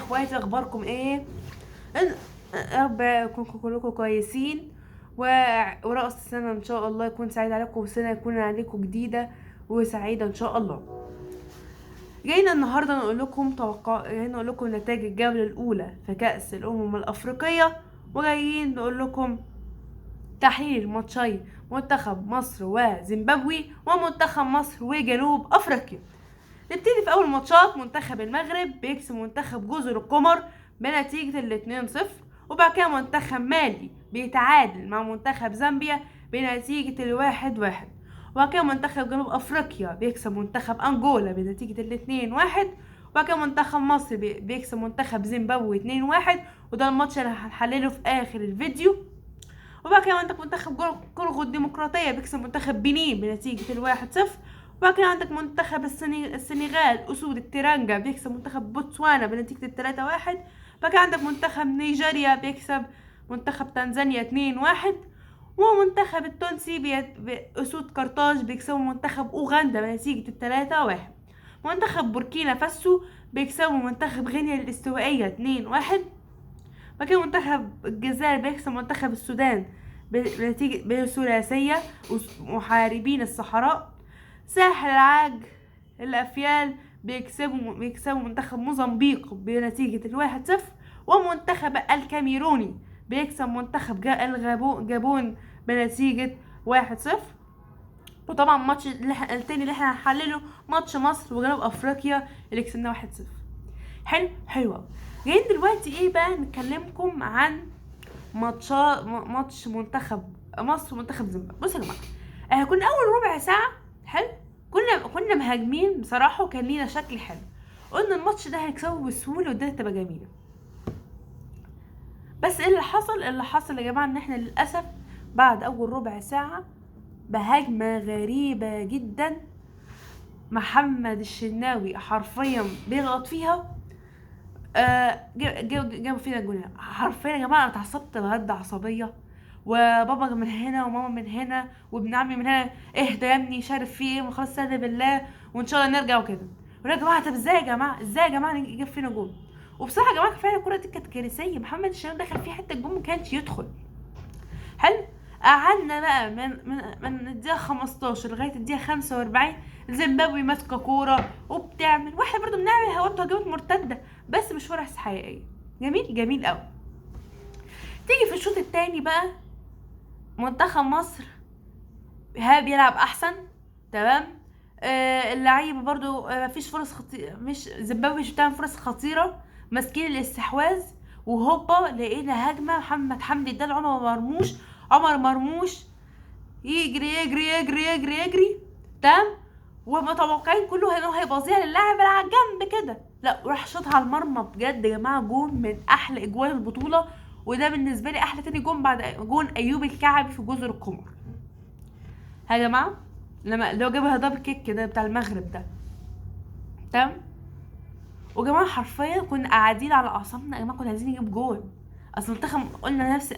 اخواتي، اخباركم ايه؟ يا رب يكونوا كلكم كويسين ورأس السنة ان شاء الله يكون سعيد عليكم، والسنة يكون عليكم جديدة وسعيدة ان شاء الله. جايين النهاردة جايين نقول لكم نتائج الجولة الأولى في كأس الأمم الأفريقية، وجايين نقول لكم تحليل ماتشي منتخب مصر وزيمبابوي ومنتخب مصر وجنوب أفريقيا. نبتدي في اول ماتشات. منتخب المغرب بيكسب منتخب جزر القمر بنتيجة 2-0، وبعد كده منتخب مالي بيتعادل مع منتخب زامبيا بنتيجة 1-1، وبعد كده منتخب جنوب افريقيا بيكسب منتخب انجولا بنتيجة 2-1، وبعد كده منتخب مصر بيكسب منتخب زيمبابوي 2-1، وده الماتش اللي هنحلله في اخر الفيديو. وبعد كده عندك منتخب كونغو الديمقراطية بيكسب منتخب بنين بنتيجة 1-0، وبعد كده عندك منتخب السنغال أسود التيرانجا بيكسب منتخب بوتسوانا بنتيجة 3-1، بعد كده عندك منتخب نيجيريا بيكسب منتخب تنزانيا 2-1، ومنتخب التونسي أسود قرطاج بيكسبوا منتخب أوغندا بنتيجة 3-1، منتخب بوركينا فاسو بيكسبوا منتخب غينيا الاستوائية 2-1، بعد كده منتخب الجزائر بيكسب منتخب السودان بنتيجة بثلاثية محاربين الصحراء. ساحل العاج الأفيال بيكسبوا منتخب موزمبيق بنتيجة 1-0، ومنتخب الكاميروني بيكسب منتخب جابون بنتيجة 1-0. وطبعا ماتش التاني اللي احنا هنحلله ماتش مصر وجنوب افريقيا اللي كسبناه 1-0. حلوة. جايين دلوقتي ايه بقى نكلمكم عن ماتش منتخب مصر ومنتخب زيمبابوي. بصوا يا جماعه، كنا اول ربع ساعه حلو، كنا مهاجمين بصراحه، وكان لينا شكل حلو، قلنا الماتش ده هنكسبه بسهوله والدنيا تبقى جميله. بس ايه اللي حصل يا جماعه؟ ان احنا للاسف بعد اول ربع ساعه بهجمه غريبه جدا محمد الشناوي حرفيا بيغلط فيها، جابوا فينا جولين حرفيا يا جماعه. انا اتعصبت بجد، عصبيه، وبابا من هنا وماما من هنا وابن عمي من هنا، اهدى يا ابني، شارف فيه ايه، وخلاص استهدى بالله وان شاء الله نرجع وكده. ولا يا جماعه، طب ازاي يا جماعه يجيب فينا جول؟ وبصراحه يا جماعه فعلا الكوره دي كانت كارثيه، محمد الشناوي دخل فيه حته الجول ما كانش يدخل. حلو. قعدنا بقى من الدقيقه 15 لغايه الدقيقه 45 زيمبابوي ماسكه كوره وبتعمل، واحنا برضو بنعمل هجمات مرتده بس مش فرص حقيقيه. جميل قوي. تيجي في الشوط التاني بقى منتخب مصر بيلعب احسن، تمام. اللعيبه برضو مفيش فرص مش زيمبابوي مش بتعمل فرص خطيره، ماسكين الاستحواذ، وهوبا لقينا هجمه محمد حمدي ادى عمر مرموش يجري تمام، ومتوقعين كله انه هيبظيها للاعب اللي على الجنب كده، لا راح شاطها على المرمى. بجد يا جماعه جون من احلى اجوان البطوله، وده بالنسبه لي احلى تاني جون بعد جون ايوب الكعبي في جزر القمر. يا جماعه لما لو جابها دبل كيك كده بتاع المغرب ده، تمام. وجماعه حرفيا كنا قاعدين على اعصابنا يا جماعه، كنا عايزين نجيب جول. اصل منتخب قلنا نفس يا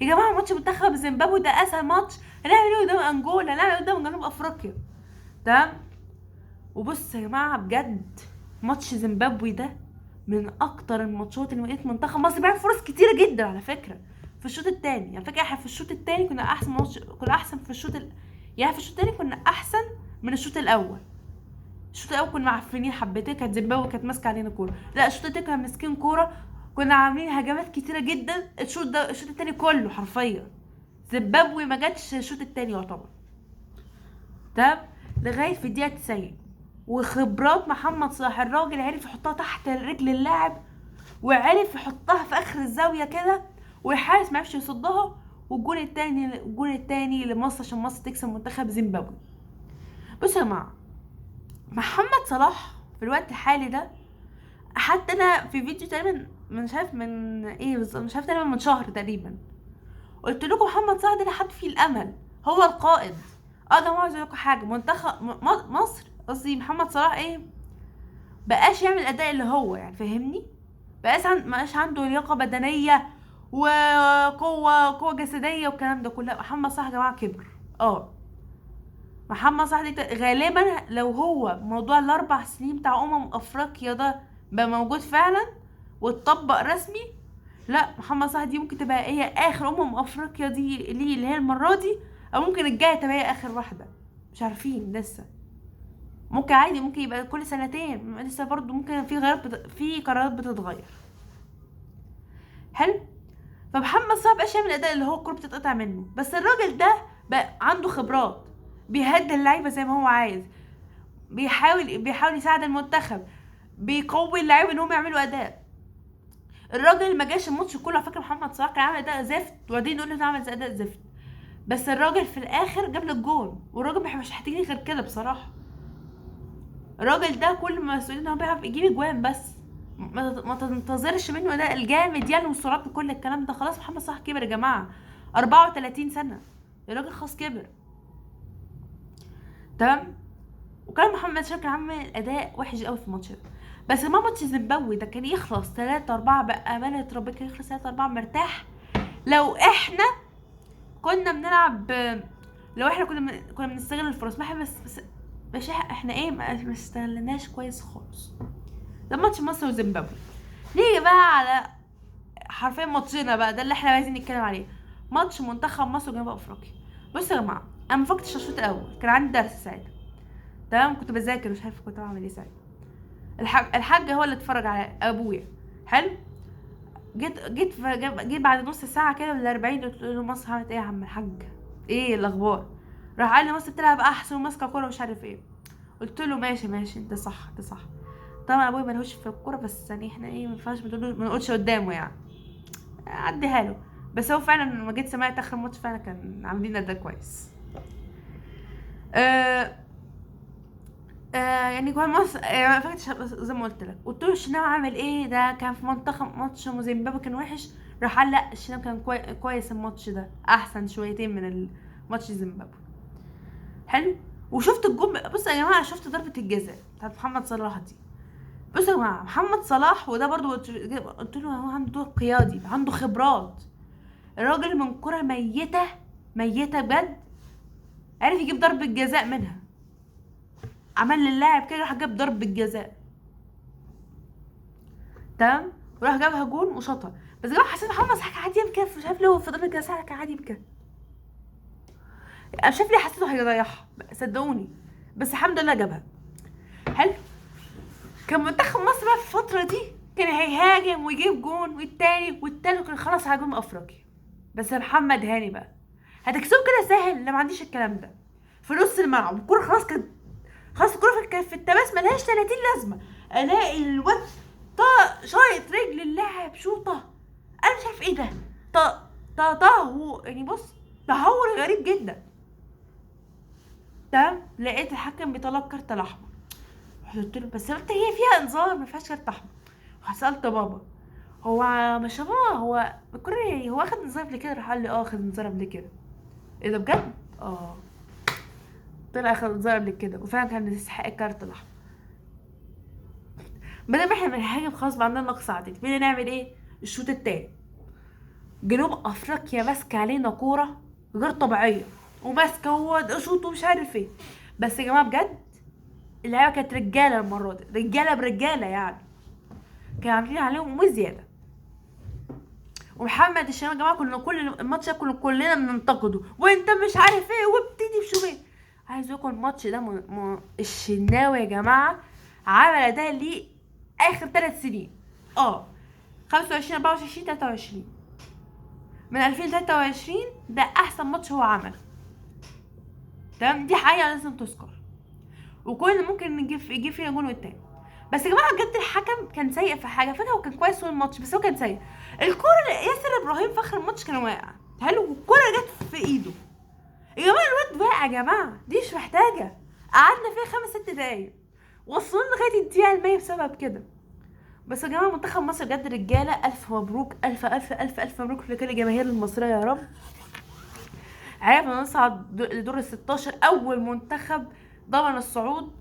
جماعه ماتش منتخب زيمبابوي ده اسهل ماتش، هنعمل ايه قدام انجولا، هنعمل ايه قدام جنوب افريقيا، تمام. وبص يا جماعه بجد ماتش زيمبابوي ده من اكتر الماتشات اللي لقيت منتخب مصر بيعمل فرص كتيره جدا على فكره في الشوط الثاني. يعني فاكر احنا في الشوط الثاني كنا احسن في الشوط يعني في الشوط الثاني كنا احسن من الشوط الاول. الشوط الاول كنا معفنين حبتين، كانت زيمبابوي كانت ماسكه علينا كوره، لا الشوط الثاني كنا ماسكين كوره، كنا عاملين هجمات كتيره جدا. الشوط الثاني كله حرفيا زيمبابوي ما جاتش الشوط الثاني يعتبر، تمام، لغايه في الدقيقه 90. وخبرات محمد صلاح، الراجل عرف يحطها تحت رجل اللاعب، وعرف يحطها في اخر الزاويه كده، والحارس ما عرفش يصدها، والجول الثاني لمصر عشان مصر تكسب منتخب زيمبابوي. بصوا يا جماعه، محمد صلاح في الوقت الحالي ده، حتى انا في فيديو تقريبا مش عارف من ايه بالظبط، مش عارف تقريبا من شهر تقريبا، قلت لكم محمد صلاح ده اللي حط فيه الامل، هو القائد. يا جماعه عايز اقول لكم حاجه، منتخب مصر قصدي محمد صلاح ايه، بقاش يعمل الاداء اللي هو يعني فاهمني، بقاش عنده لياقه بدنيه وقوه جسديه والكلام ده كله. محمد صلاح يا جماعه كبر. محمد صلاح ده غالبا لو هو موضوع ال4 سنين بتاع افريقيا ده بقى موجود فعلا واتطبق رسمي. لا، محمد صلاح دي ممكن تبقى هي اخر افريقيا دي ليه، اللي هي المره دي، او ممكن الجايه تبقى هي اخر واحده، مش عارفين لسه. ممكن عادي، ممكن يبقى كل سنتين، لسه برضو ممكن في في قرارات بتتغير. حلو. فمحمد صلاح مبقاش يعمل الاداء اللي هو الكوره بتتقطع منه، بس الراجل ده بقى عنده خبرات، بيهدي اللعيبه زي ما هو عايز، بيحاول يساعد المنتخب، بيقوي اللعيبه ان هم يعملوا اداء. الراجل ما جاش الماتش كله على فكره، محمد صلاح كان عامل اداء زفت، وبعدين نقول انه عمل اداء زفت، بس الراجل في الاخر جاب لك جول، والراجل مش محتاجين غير كده بصراحه. الراجل ده كل ما مسؤولين هو بيعرف يجيب اجوان بس، ما تنتظرش منه اداء الجامد يعني والسرعات وكل الكلام ده. خلاص محمد صلاح كبر يا جماعه، 34 سنه، الراجل خلاص كبر. تمام. وكان محمد شاكر كان عامل اداء وحش قوي في الماتش ده، بس ما ماتش زيمبابوي ده كان يخلص 3-4 بامانه ربنا، كان يخلص 3-4 مرتاح لو احنا كنا بنلعب، لو احنا كنا بنستغل الفرص. ما بس مش احنا ايه، ما استغلناش كويس خالص. ده ماتش مصر وزيمبابوي. نيجي بقى على حرفيا ماتشنا بقى، ده اللي احنا عايزين نتكلم عليه، ماتش منتخب مصر وجنوب افريقيا. بصوا يا جماعه، انا ما فكرتش الشوط الاول، كان عندي درس ساعتها. تمام، كنت بذاكر مش عارفه كنت بعمل ايه ساعتها. الحاج هو اللي اتفرج على ابويا. حلو. جيت بعد نص ساعه كده ولا 40، قلت له مصر عملت ايه يا عم الحاج، ايه الاخبار؟ راح قال لي مصر بتلعب احسن وماسكه كوره مش عارف ايه. قلت له ماشي انت صح انت صح. طبعا ابويا ملهوش في الكوره، بس يعني احنا ايه، ما ينفعش ما نقولش قدامه يعني، عديها له. بس هو فعلا لما جيت سمعت اخر ماتش فعلا كان عاملين اداء كويس. يعني كمان مصر ما فاكرتش، زي ما قلت له الشناوي عامل ايه، ده كان في منتخب ماتش زيمبابوي كان وحش، راح قال لا الشناوي كان كويس الماتش ده، احسن شويتين من الماتش زيمبابوي. حلو. وشفت الجون، بص يا جماعه، شفت ضربه الجزاء بتاعت محمد صلاح دي. بصوا يا جماعه، محمد صلاح وده برضو قلت له هو عنده دور قيادي، عنده خبرات. الراجل من كره ميته بجد عرف يجيب ضربه جزاء منها، عمل للاعب كده راح جاب ضربه جزاء. تمام. وراح جابها جون وشاطها. بس جاب حسين محمد صلاح عادي يبكي، مش عارف ليه هو في ضربه جزاء كان عادي يبكي، انا شايف لي حسيته هيضيعها صدقوني، بس الحمد لله جابها. حلو. كان منتخب مصر بقى في الفتره دي كان هيهاجم ويجيب جون والتاني والتالت، كان خلاص هجوم افريقيا. بس محمد هاني بقى هتكسبه كده سهل، لا ما عنديش الكلام ده. في نص الملعب الكوره خلاص الكوره كانت في التماس ملهاش 30 لازمه، الاقي الواد شايط رجل اللاعب شوطه، انا مش عارف ايه ده، تهور يعني، بص تهور غريب جدا. تمام. لقيت الحكم بيطلب كارت الاحمر، قلت له بس انت هي فيها انذار ما فيهاش كارت احمر. سالت بابا، هو مش بابا هو الكوره يعني هو اخد انذار قبل كده؟ راح قال لي اخد انذار قبل كده. ايه ده بجد؟ طلع اخد انذار قبل كده وفعلا كان يستحق الكارت الاحمر. بدل ما احنا بنهاجم خلاص بقى عندنا نقص عددي، بدنا نعمل ايه؟ الشوط التاني جنوب افريقيا ماسكه علينا كوره غير طبيعيه، وماسكه هو شوط ومش عارف ايه. بس يا جماعه بجد اللعيبه كانت رجاله المره دي، رجاله برجاله يعني، كانوا عاملين عليهم وزياده. ومحمد الشناوي يا جماعه كنا كل الماتش كلنا بننتقده، وانت مش عارف ايه وابتدي بشوف ايه. عايز اقول الماتش ده الشناوي يا جماعه عمل اداء ليه اخر 3 سنين، 25 24 23 من 2023 ده احسن ماتش هو عمله. تمام، دي حقيقه لازم تذكر، وكل ممكن يجيب فينا جون والتاني. بس يا جماعه بجد الحكم كان سيء في حاجه، فاكر هو كان كويس طول الماتش بس هو كان سيء. الكوره ياسر ابراهيم في اخر الماتش كان واقع، حلو، والكوره جت في ايده. يا جماعه الواد واقع يا جماعه، دي مش محتاجه، قعدنا فيها 5-6 دقايق، وصلنا لغايه الدقيقه المية بسبب كده. بس يا جماعه منتخب مصر بجد رجاله، الف مبروك، الف الف الف الف مبروك لكل الجماهير المصريه يا رب. عرفنا نصعد لدور ال16، اول منتخب ضمن الصعود.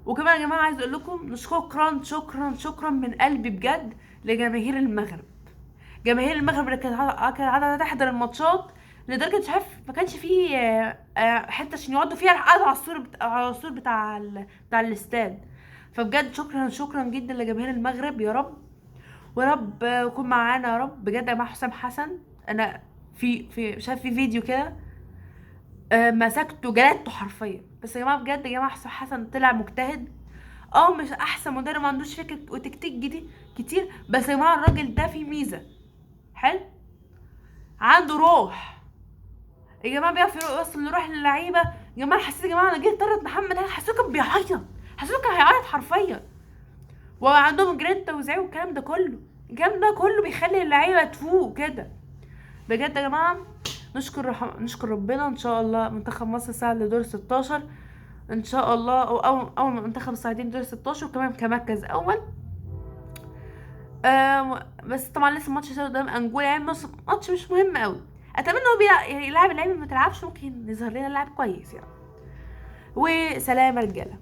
وكمان يا جماعه عايز اقول لكم شكرا من قلبي بجد لجماهير المغرب. جماهير المغرب اللي كانت قاعده تحضر الماتشات، لدرجه مش عارف ما كانش فيه حته عشان يقعدوا فيها، قعدوا على السور بتاع الاستاد. فبجد شكرا شكرا جدا لجماهير المغرب يا رب، ويا رب يكون معانا يا رب. بجد يا جماعه حسام حسن انا شايف في فيديو كده مسكته جلدته حرفيا. بس يا جماعه بجد يا جماعه حسام حسن طلع مجتهد. مش احسن مدرب، ما عندوش فكره وتكتيك جديد كتير، بس يا جماعه الراجل ده فيه ميزه حلو، عنده روح يا جماعه، بيعرف يوصل روح للعيبه. يا جماعه حسيت يا جماعه انا جيت طرد محمد هاني حسيته كان بيعيط، حسيته كان هيعيط حرفيا. وعندهم جرينتا وزعيق والكلام ده كله، الكلام ده كله بيخلي اللعيبه تفوق كده. بجد يا جماعه نشكر ربنا. ان شاء الله منتخب مصر صعد لدور 16 ان شاء الله، او اول ما منتخب صاعدين دور 16 وكمان كمركز اول. بس طبعا لسه الماتش قدام انجولا، يعني بس ماتش مش مهم قوي. اتمنى هو يلعب اللعيبه ما تلعبش، ممكن يظهر لنا لاعب كويس يعني. وسلام يا رجاله.